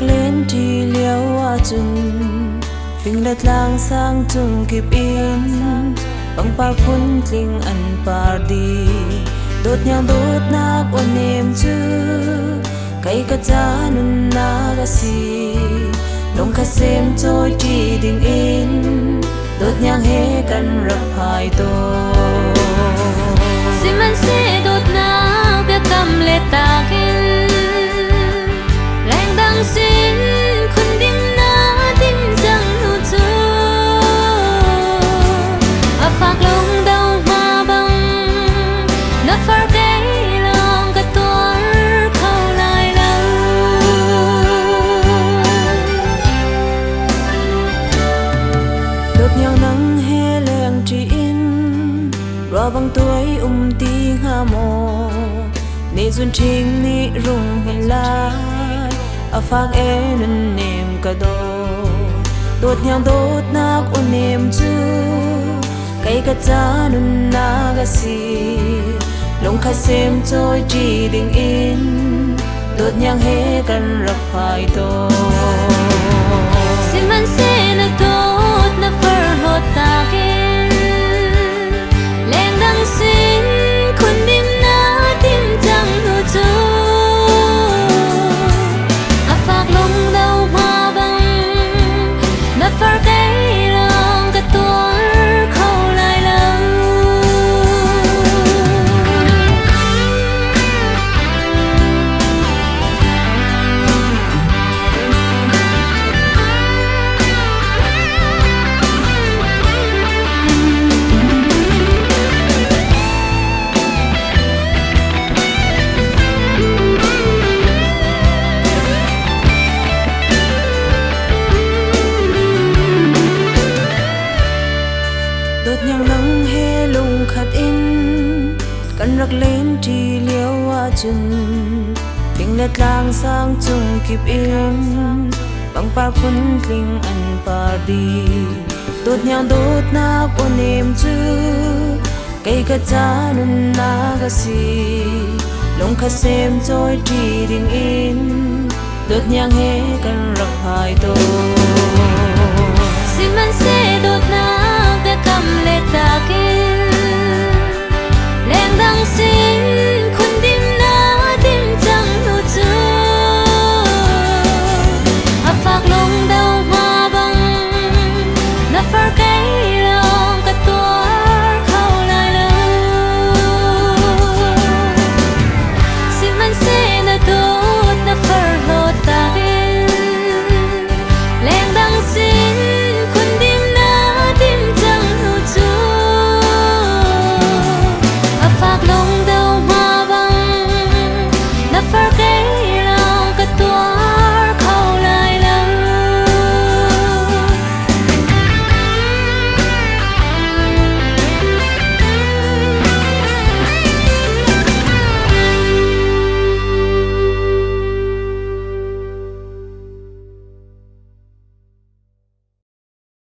lên thì liêu chừng phình lật lang sang chung kịp in bằng par phun kling an par đi đốt nhang đốt nak on em chu cây cát cha nun na ga si đông khát xem trôi đi đình in đốt nhang he kan rap hai to siman se đốt na bia kam le ta kin leng dang sin khun dim na dim jang nu chu a phak long dau ma bang na far cây long ka tor khâu lai lâu đốt nhang nắng he leng tri in ra bang tuổi ti nga mo ni zun thing ni rung hen la a phak e nun nem ka do đốt nhang đốt nak un nem chu cây cát cha nun na ga si long kha sem trôi chi ding in đốt nhang he kan rap hai to siman se na đốt na far hot ta kin leng dang sin khun dim na tim jang nu chu a phak long dau ma bang na far cây long ka tor khâu lai lâu đốt nhang nắng he lung khát in kan rak lên thì liêu chừng phình lật lang sang chung kịp in bằng par phun kling an par đi đốt nhang đốt na on em chu cây cát cha nun na ga si long kha sem trôi đi ding in đốt nhang he kan rak hai to siman se đốt na